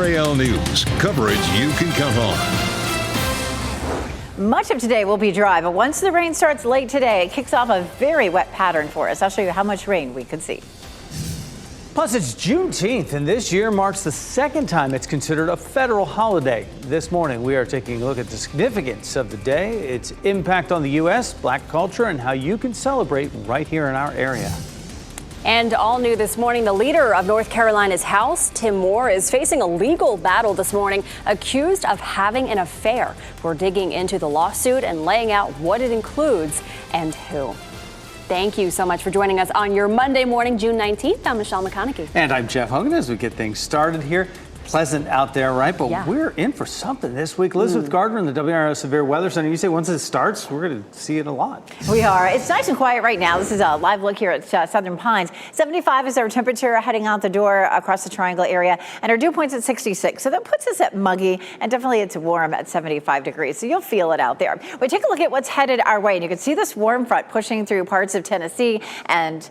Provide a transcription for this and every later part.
WRAL News, coverage you can count on. Much of today will be dry, but once the rain starts late today, it kicks off a very wet pattern for us. I'll show you how much rain we could see. Plus, it's Juneteenth, and this year marks the second time it's considered a federal holiday. This morning, we are taking a look at the significance of the day, its impact on the U.S., Black culture, and how you can celebrate right here in our area. And all new this morning, the leader of North Carolina's House, Tim Moore, is facing a legal battle this morning, accused of having an affair. We're digging into the lawsuit and laying out what it includes and who. Thank you so much for joining us on your Monday morning, June 19th. I'm Michelle McConaughey. And I'm Jeff Hogan. As we get things started here, pleasant out there, right? But we're in for something this week. Elizabeth Gardner in the WRAL Severe Weather Center. You say once it starts, we're going to see it a lot. We are. It's nice and quiet right now. This is a live look here at Southern Pines. 75 is our temperature heading out the door across the Triangle area, and our dew point's at 66. So that puts us at muggy, and definitely it's warm at 75 degrees. So you'll feel it out there. We take a look at what's headed our way, and you can see this warm front pushing through parts of Tennessee and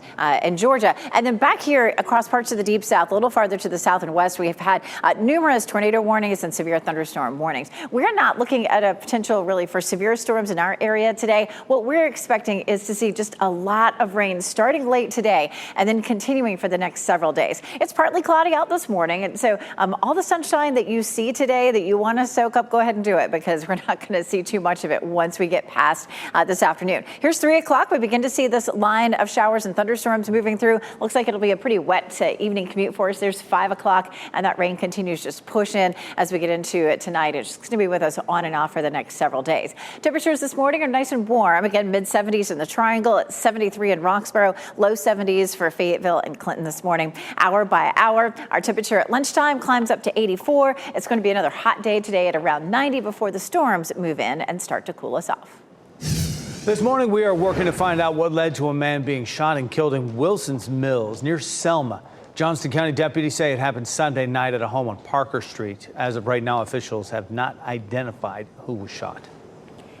Georgia. And then back here across parts of the deep south, a little farther to the south and west, we have had numerous tornado warnings and severe thunderstorm warnings. We're not looking at a potential really for severe storms in our area today. What we're expecting is to see just a lot of rain starting late today and then continuing for the next several days. It's partly cloudy out this morning, and so all the sunshine that you see today that you want to soak up, go ahead and do it, because we're not going to see too much of it once we get past this afternoon. Here's 3 o'clock. We begin to see this line of showers and thunderstorms moving through. Looks like it'll be a pretty wet evening commute for us. There's 5 o'clock, and that rain continues just push in as we get into it tonight. It's going to be with us on and off for the next several days. Temperatures this morning are nice and warm. Again, mid-70s in the Triangle, at 73 in Roxborough, low 70s for Fayetteville and Clinton this morning. Hour by hour, our temperature at lunchtime climbs up to 84. It's going to be another hot day today at around 90 before the storms move in and start to cool us off. This morning, we are working to find out what led to a man being shot and killed in Wilson's Mills near Selma. Johnston County deputies say it happened Sunday night at a home on Parker Street. As of right now, officials have not identified who was shot.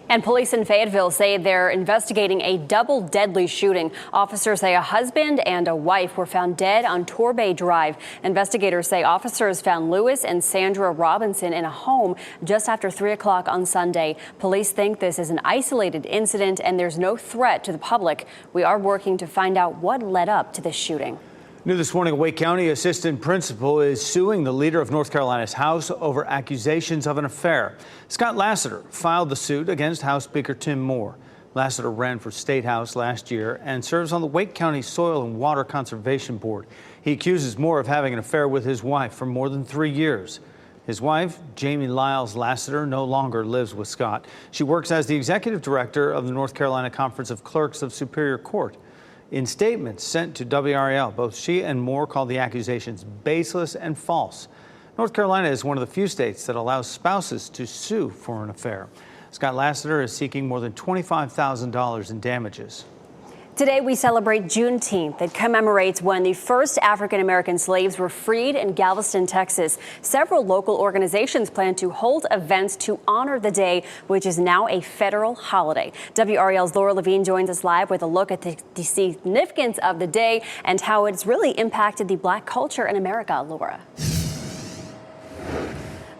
And police in Fayetteville say they're investigating a double deadly shooting. Officers say a husband and a wife were found dead on Torbay Drive. Investigators say officers found Lewis and Sandra Robinson in a home just after 3 o'clock on Sunday. Police think this is an isolated incident and there's no threat to the public. We are working to find out what led up to this shooting. New this morning, a Wake County assistant principal is suing the leader of North Carolina's House over accusations of an affair. Scott Lassiter filed the suit against House Speaker Tim Moore. Lassiter ran for State House last year and serves on the Wake County Soil and Water Conservation Board. He accuses Moore of having an affair with his wife for more than 3 years. His wife, Jamie Lyles Lassiter, no longer lives with Scott. She works as the executive director of the North Carolina Conference of Clerks of Superior Court. In statements sent to WRAL, both she and Moore called the accusations baseless and false. North Carolina is one of the few states that allows spouses to sue for an affair. Scott Lassiter is seeking more than $25,000 in damages. Today we celebrate Juneteenth. It commemorates when the first African-American slaves were freed in Galveston, Texas. Several local organizations plan to hold events to honor the day, which is now a federal holiday. WRAL's Laura Levine joins us live with a look at the significance of the day and how it's really impacted the Black culture in America. Laura.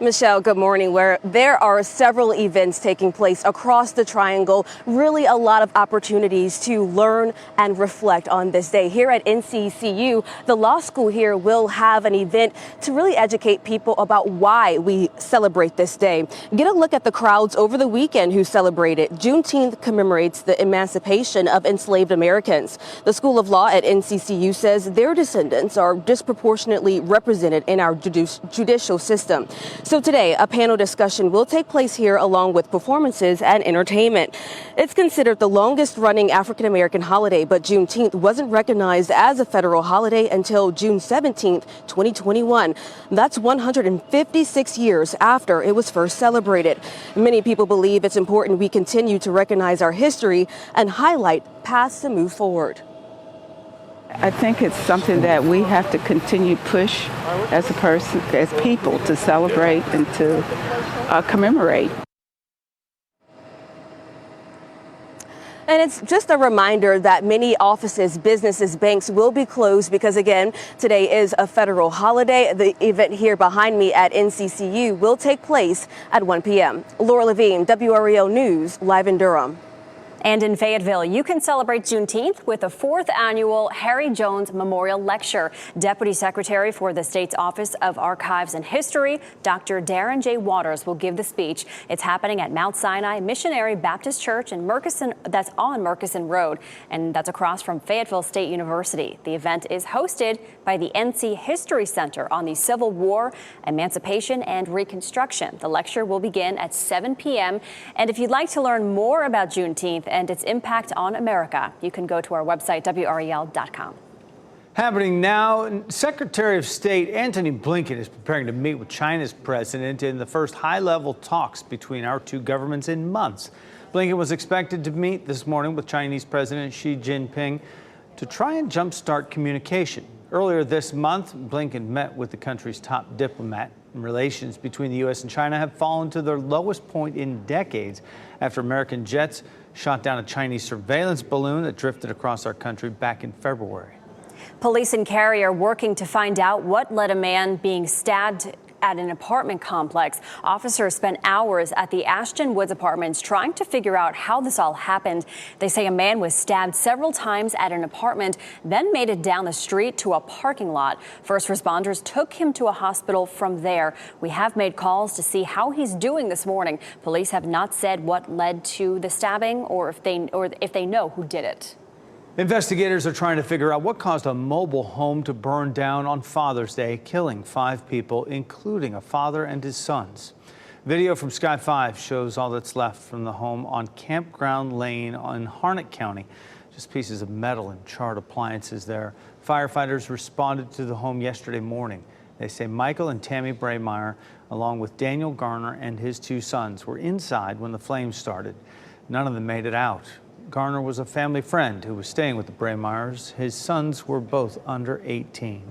Michelle, good morning. Where there are several events taking place across the Triangle, really a lot of opportunities to learn and reflect on this day. Here at NCCU, the law school here will have an event to really educate people about why we celebrate this day. Get a look at the crowds over the weekend who celebrated. Juneteenth commemorates the emancipation of enslaved Americans. The School of Law at NCCU says their descendants are disproportionately represented in our judicial system. So today, a panel discussion will take place here along with performances and entertainment. It's considered the longest running African-American holiday, but Juneteenth wasn't recognized as a federal holiday until June 17th, 2021. That's 156 years after it was first celebrated. Many people believe it's important we continue to recognize our history and highlight paths to move forward. I think it's something that we have to continue push as a person, as people, to celebrate and to commemorate. And it's just a reminder that many offices, businesses, banks will be closed because, again, today is a federal holiday. The event here behind me at NCCU will take place at 1 p.m. Laura Levine, WRAL News, live in Durham. And in Fayetteville, you can celebrate Juneteenth with the 4th annual Harry Jones Memorial Lecture. Deputy Secretary for the state's Office of Archives and History, Dr. Darren J. Waters, will give the speech. It's happening at Mount Sinai Missionary Baptist Church in Murchison, that's on Murchison Road, and that's across from Fayetteville State University. The event is hosted by the NC History Center on the Civil War, Emancipation, and Reconstruction. The lecture will begin at 7 p.m. And if you'd like to learn more about Juneteenth and its impact on America, you can go to our website, WRAL.com. Happening now, Secretary of State Antony Blinken is preparing to meet with China's president in the first high-level talks between our two governments in months. Blinken was expected to meet this morning with Chinese President Xi Jinping to try and jumpstart communication. Earlier this month, Blinken met with the country's top diplomat. Relations between the U.S. and China have fallen to their lowest point in decades after American jets shot down a Chinese surveillance balloon that drifted across our country back in February. Police in Cary are working to find out what led a man being stabbed at an apartment complex. Officers spent hours at the Ashton Woods Apartments trying to figure out how this all happened. They say a man was stabbed several times at an apartment, then made it down the street to a parking lot. First responders took him to a hospital from there. We have made calls to see how he's doing this morning. Police have not said what led to the stabbing or if they know who did it. Investigators are trying to figure out what caused a mobile home to burn down on Father's Day, killing 5 people, including a father and his sons. Video from Sky 5 shows all that's left from the home on Campground Lane in Harnett County. Just pieces of metal and charred appliances there. Firefighters responded to the home yesterday morning. They say Michael and Tammy Braymeyer, along with Daniel Garner and his 2 sons, were inside when the flames started. None of them made it out. Garner was a family friend who was staying with the Braymeyers. His sons were both under 18.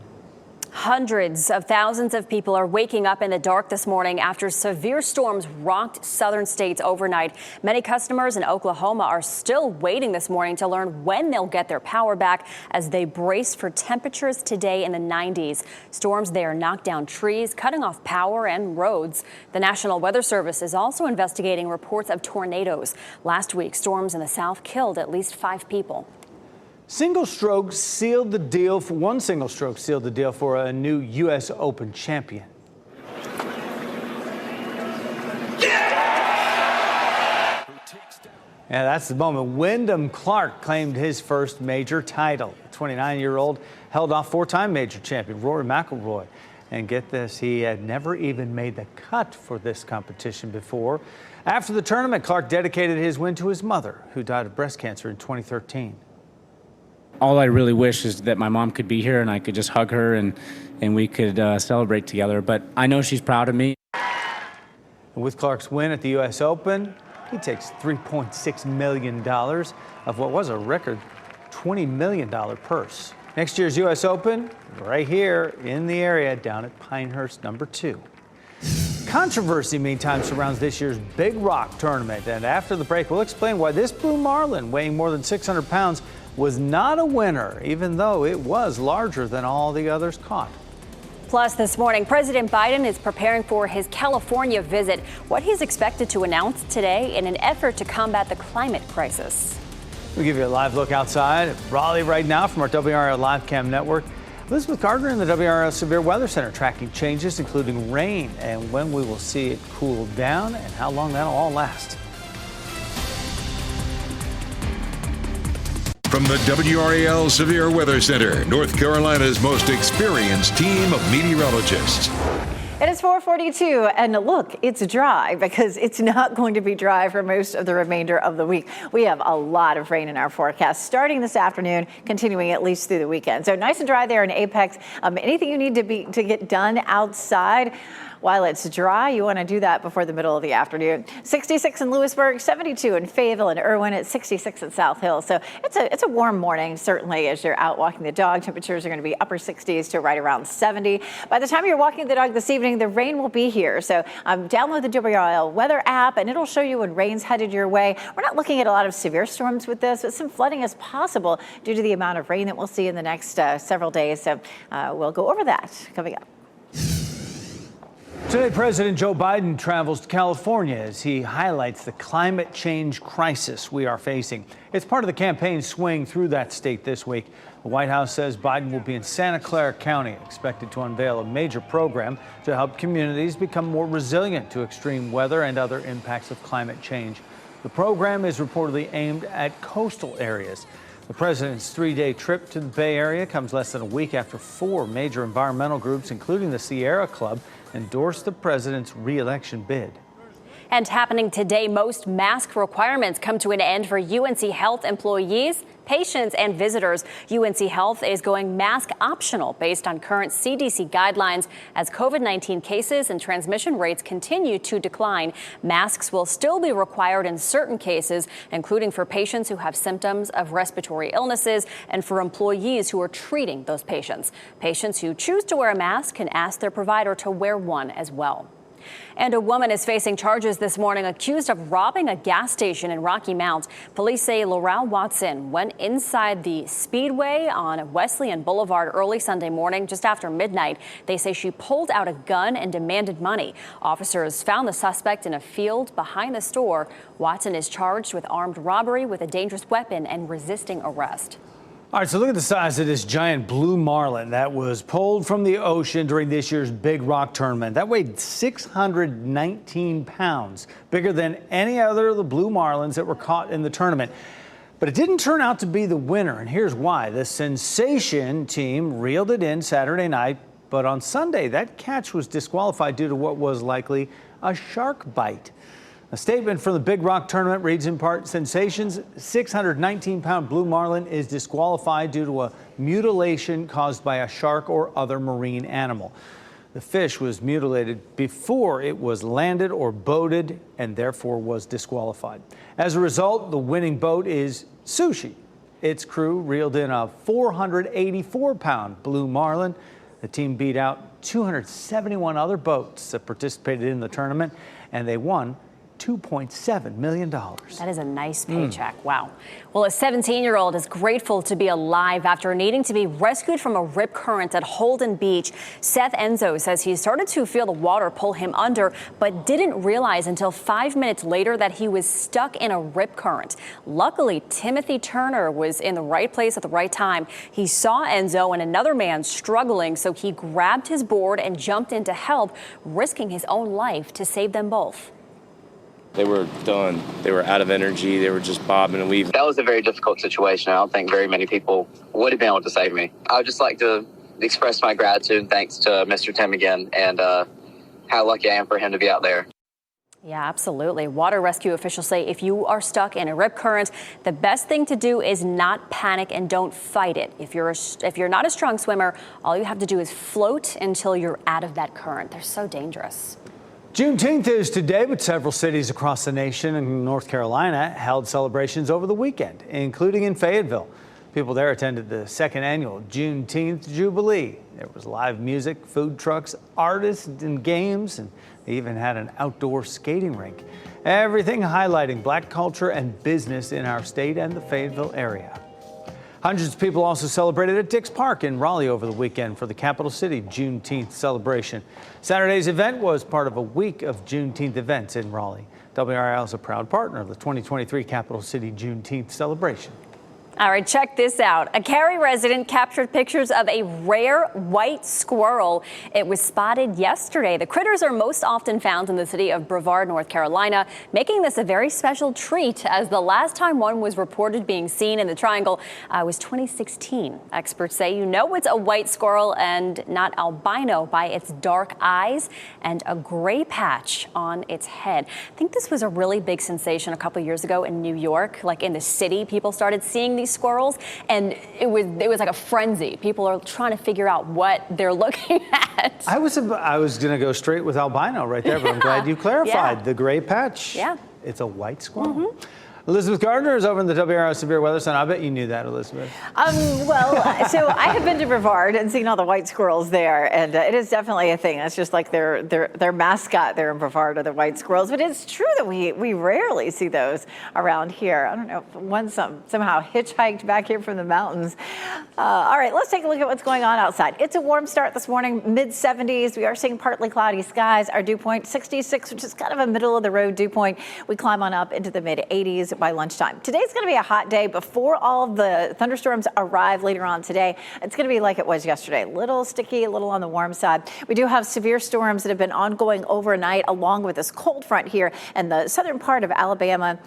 Hundreds of thousands of people are waking up in the dark this morning after severe storms rocked southern states overnight. Many customers in Oklahoma are still waiting this morning to learn when they'll get their power back as they brace for temperatures today in the 90s. Storms there knocked down trees, cutting off power and roads. The National Weather Service is also investigating reports of tornadoes. Last week, storms in the south killed at least 5 people. One single stroke sealed the deal for a new U.S. Open champion. Yeah, that's the moment. Wyndham Clark claimed his first major title. The 29-year-old held off 4-time major champion Rory McIlroy. And get this, he had never even made the cut for this competition before. After the tournament, Clark dedicated his win to his mother, who died of breast cancer in 2013. All I really wish is that my mom could be here and I could just hug her and we could celebrate together. But I know she's proud of me. And with Clark's win at the U.S. Open, he takes $3.6 million of what was a record $20 million purse. Next year's U.S. Open, right here in the area down at Pinehurst, number 2. Controversy, meantime, surrounds this year's Big Rock tournament. And after the break, we'll explain why this blue marlin, weighing more than 600 pounds, was not a winner, even though it was larger than all the others caught. Plus, this morning, President Biden is preparing for his California visit. What he's expected to announce today in an effort to combat the climate crisis. We'll give you a live look outside at Raleigh right now from our WRAL Live Cam network. Elizabeth Gardner in the WRAL Severe Weather Center tracking changes, including rain, and when we will see it cool down and how long that'll all last. From the WRAL Severe Weather Center, North Carolina's most experienced team of meteorologists. It is 4:42, and look, it's dry because it's not going to be dry for most of the remainder of the week. We have a lot of rain in our forecast starting this afternoon, continuing at least through the weekend. So nice and dry there in Apex. Anything you need to get done outside while it's dry, you want to do that before the middle of the afternoon. 66 in Lewisburg, 72 in Fayetteville and Irwin, at 66 at South Hill. So it's a warm morning, certainly, as you're out walking the dog. Temperatures are going to be upper 60s to right around 70. By the time you're walking the dog this evening, warning, the rain will be here. So download the WRAL weather app and it'll show you when rain's headed your way. We're not looking at a lot of severe storms with this, but some flooding is possible due to the amount of rain that we'll see in the next several days. So we'll go over that coming up. Today, President Joe Biden travels to California as he highlights the climate change crisis we are facing. It's part of the campaign swing through that state this week. The White House says Biden will be in Santa Clara County, expected to unveil a major program to help communities become more resilient to extreme weather and other impacts of climate change. The program is reportedly aimed at coastal areas. The president's three-day trip to the Bay Area comes less than a week after 4 major environmental groups, including the Sierra Club, endorsed the president's re-election bid. And happening today, most mask requirements come to an end for UNC Health employees, patients, and visitors. UNC Health is going mask optional based on current CDC guidelines as COVID-19 cases and transmission rates continue to decline. Masks will still be required in certain cases, including for patients who have symptoms of respiratory illnesses and for employees who are treating those patients. Patients who choose to wear a mask can ask their provider to wear one as well. And a woman is facing charges this morning accused of robbing a gas station in Rocky Mount. Police say WRAL Watson went inside the Speedway on Wesleyan Boulevard early Sunday morning, just after midnight. They say she pulled out a gun and demanded money. Officers found the suspect in a field behind the store. Watson is charged with armed robbery with a dangerous weapon and resisting arrest. All right, so look at the size of this giant blue marlin that was pulled from the ocean during this year's Big Rock tournament. That weighed 619 pounds, bigger than any other of the blue marlins that were caught in the tournament. But it didn't turn out to be the winner, and here's why. The Sensation team reeled it in Saturday night, but on Sunday, that catch was disqualified due to what was likely a shark bite. A statement from the Big Rock tournament reads in part, Sensation's 619-pound blue marlin is disqualified due to a mutilation caused by a shark or other marine animal. The fish was mutilated before it was landed or boated and therefore was disqualified. As a result, the winning boat is Sushi. Its crew reeled in a 484-pound blue marlin. The team beat out 271 other boats that participated in the tournament, and they won $2.7 million. That is a nice paycheck. Wow. Well, a 17-year-old is grateful to be alive after needing to be rescued from a rip current at Holden Beach. Seth Enzo says he started to feel the water pull him under, but didn't realize until 5 minutes later that he was stuck in a rip current. Luckily, Timothy Turner was in the right place at the right time. He saw Enzo and another man struggling, so he grabbed his board and jumped in to help, risking his own life to save them both. They were done. They were out of energy. They were just bobbing and weaving. That was a very difficult situation. I don't think very many people would have been able to save me. I would just like to express my gratitude and thanks to Mr. Tim again and how lucky I am for him to be out there. Yeah, absolutely. Water rescue officials say if you are stuck in a rip current, the best thing to do is not panic and don't fight it. If you're not a strong swimmer, all you have to do is float until you're out of that current. They're so dangerous. Juneteenth is today, but several cities across the nation and North Carolina held celebrations over the weekend, including in Fayetteville. People there attended the second annual Juneteenth Jubilee. There was live music, food trucks, artists, and games, and they even had an outdoor skating rink. Everything highlighting Black culture and business in our state and the Fayetteville area. Hundreds of people also celebrated at Dix Park in Raleigh over the weekend for the Capital City Juneteenth celebration. Saturday's event was part of a week of Juneteenth events in Raleigh. WRAL is a proud partner of the 2023 Capital City Juneteenth celebration. All right, check this out. A Cary resident captured pictures of a rare white squirrel. It was spotted yesterday. The critters are most often found in the city of Brevard, North Carolina, making this a very special treat, as the last time one was reported being seen in the Triangle was 2016. Experts say you know it's a white squirrel and not albino by its dark eyes and a gray patch on its head. I think this was a really big sensation a couple years ago in New York. Like in the city, people started seeing these squirrels, and it was like a frenzy. People are trying to figure out what they're looking at. I was going to go straight with albino right there, but I'm glad you clarified. Yeah. The gray patch. Yeah. It's a white squirrel. Elizabeth Gardner is over in the WRAL Severe Weather Center. I bet you knew that, Elizabeth. So I have been to Brevard and seen all the white squirrels there, and it is definitely a thing. That's just like their mascot there in Brevard are the white squirrels. But it's true that we rarely see those around here. I don't know if one somehow hitchhiked back here from the mountains. All right, let's take a look at what's going on outside. It's a warm start this morning, mid-70s. We are seeing partly cloudy skies. Our dew point 66, which is kind of a middle of the road dew point. We climb on up into the mid-80s by lunchtime. Today's going to be a hot day before all of the thunderstorms arrive later on today. It's going to be like it was yesterday, a little sticky, a little on the warm side. We do have severe storms that have been ongoing overnight, along with this cold front here in the southern part of Alabama,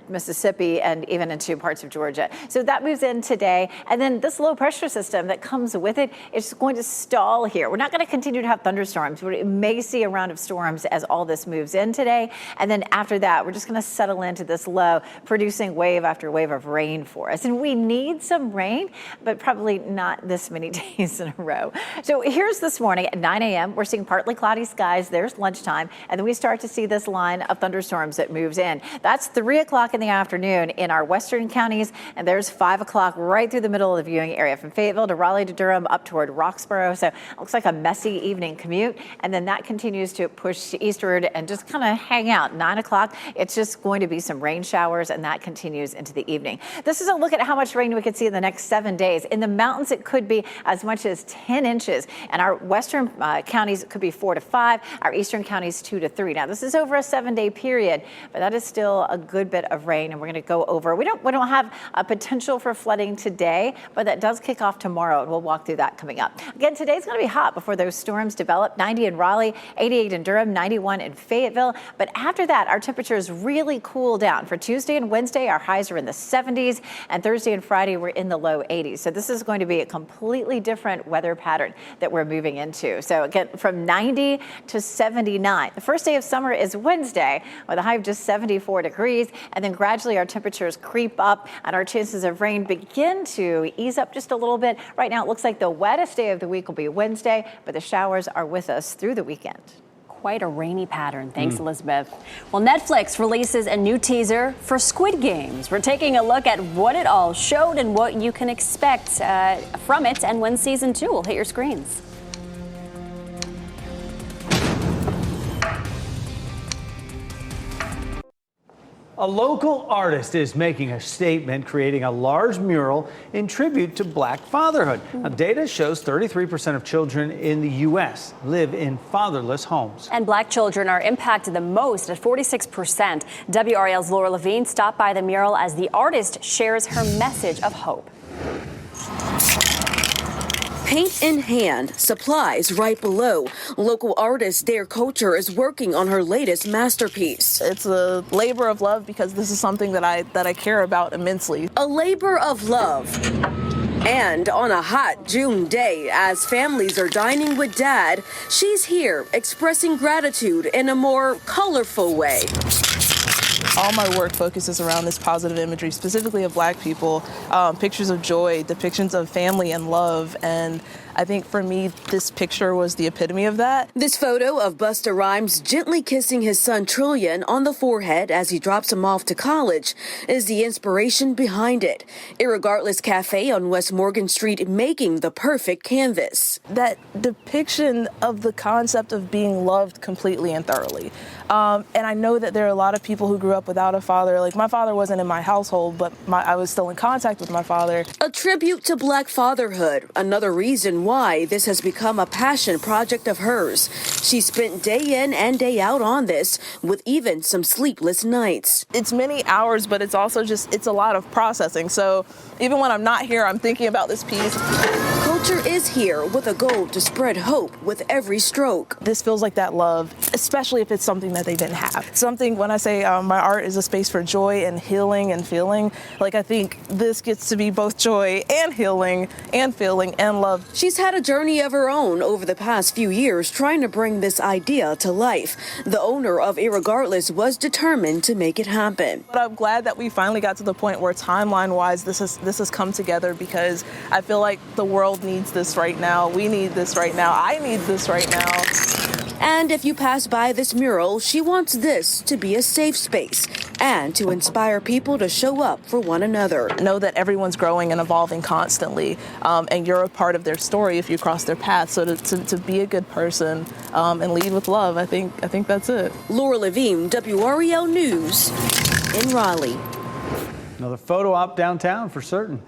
Mississippi, and even into parts of Georgia. So that moves in today. And then this low pressure system that comes with it is going to stall here. We're not going to continue to have thunderstorms, but we may see a round of storms as all this moves in today. And then after that, we're just going to settle into this low, producing wave after wave of rain for us. And we need some rain, but probably not this many days in a row. So here's this morning at 9 a.m. We're seeing partly cloudy skies. There's lunchtime. And then we start to see this line of thunderstorms that moves in. That's 3 o'clock in the afternoon in our western counties. And there's 5 o'clock right through the middle of the viewing area from Fayetteville to Raleigh to Durham up toward Roxborough. So it looks like a messy evening commute. And then that continues to push eastward and just kind of hang out. 9 o'clock, it's just going to be some rain showers, and that continues into the evening. This is a look at how much rain we could see in the next 7 days. In the mountains, it could be as much as 10 inches. And our western counties, it could be 4 to 5. Our eastern counties, 2 to 3. Now, this is over a 7-day period, but that is still a good bit of rain. And we're going to go over. We don't have a potential for flooding today, but that does kick off tomorrow, and we'll walk through that coming up. Again, today's going to be hot before those storms develop. 90 in Raleigh, 88 in Durham, 91 in Fayetteville. But after that, our temperatures really cool down. For Tuesday and Wednesday, our highs are in the 70s, and Thursday and Friday, we're in the low 80s. So this is going to be a completely different weather pattern that we're moving into. So again, from 90 to 79. The first day of summer is Wednesday with a high of just 74 degrees. And then gradually our temperatures creep up and our chances of rain begin to ease up just a little bit. Right now, it looks like the wettest day of the week will be Wednesday, but the showers are with us through the weekend. Quite a rainy pattern. Thanks, Elizabeth. Well, Netflix releases a new teaser for Squid Games. We're taking a look at what it all showed and what you can expect from it and when season 2 will hit your screens. A local artist is making a statement, creating a large mural in tribute to Black fatherhood. Now, data shows 33% of children in the U.S. live in fatherless homes. And Black children are impacted the most at 46%. WRAL's Laura Levine stopped by the mural as the artist shares her message of hope. Paint in hand, supplies right below. Local artist Dare Culture is working on her latest masterpiece. It's a labor of love because this is something that I care about immensely. A labor of love. And on a hot June day, as families are dining with Dad, she's here expressing gratitude in a more colorful way. All my work focuses around this positive imagery, specifically of Black people, pictures of joy, depictions of family and love, and I think for me, this picture was the epitome of that. This photo of Busta Rhymes gently kissing his son Trillion on the forehead as he drops him off to college is the inspiration behind it. Irregardless Cafe on West Morgan Street making the perfect canvas. That depiction of the concept of being loved completely and thoroughly. And I know that there are a lot of people who grew up without a father. Like, my father wasn't in my household, but I was still in contact with my father. A tribute to Black fatherhood, another reason why this has become a passion project of hers. She spent day in and day out on this, with even some sleepless nights. It's many hours, but it's also it's a lot of processing. So even when I'm not here, I'm thinking about this piece. Culture is here with a goal to spread hope with every stroke. This feels like that love, especially if it's something that they didn't have. Something, when I say my art is a space for joy and healing and feeling, like, I think this gets to be both joy and healing and feeling and love. She's had a journey of her own over the past few years trying to bring this idea to life. The owner of Irregardless was determined to make it happen. But I'm glad that we finally got to the point where timeline-wise this has come together, because I feel like the world needs this right now. We need this right now. I need this right now. And if you pass by this mural, she wants this to be a safe space and to inspire people to show up for one another. Know that everyone's growing and evolving constantly, and you're a part of their story if you cross their path. So to be a good person and lead with love, I think that's it. Laura Levine, WRAL News in Raleigh. Another photo op downtown for certain.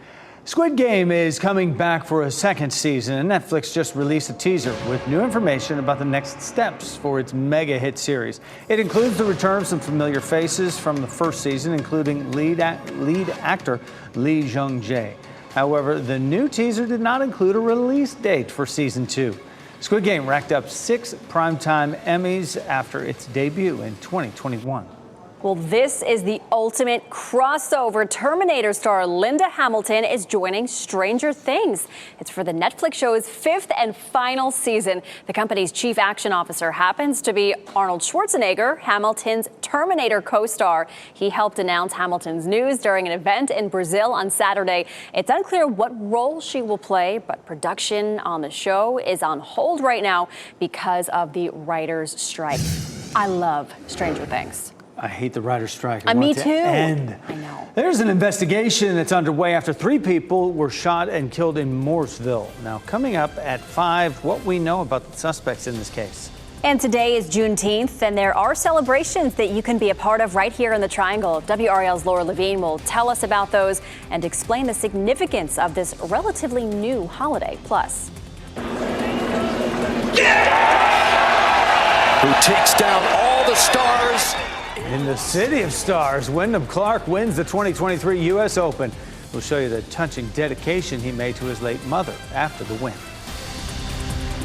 Squid Game is coming back for a second season, and Netflix just released a teaser with new information about the next steps for its mega hit series. It includes the return of some familiar faces from the first season, including lead actor Lee Jung-jae. However, the new teaser did not include a release date for season 2. Squid Game racked up 6 primetime Emmys after its debut in 2021. Well, this is the ultimate crossover. Terminator star Linda Hamilton is joining Stranger Things. It's for the Netflix show's 5th and final season. The company's chief action officer happens to be Arnold Schwarzenegger, Hamilton's Terminator co-star. He helped announce Hamilton's news during an event in Brazil on Saturday. It's unclear what role she will play, but production on the show is on hold right now because of the writers' strike. I love Stranger Things. I hate the writer's strike. I me want it to too. end. I know. There's an investigation that's underway after 3 people were shot and killed in Mooresville. Now, coming up at 5, what we know about the suspects in this case. And today is Juneteenth, and there are celebrations that you can be a part of right here in the Triangle. WRAL's Laura Levine will tell us about those and explain the significance of this relatively new holiday. Plus, Who takes down all the stars. In the City of Stars, Wyndham Clark wins the 2023 U.S. Open. We'll show you the touching dedication he made to his late mother after the win.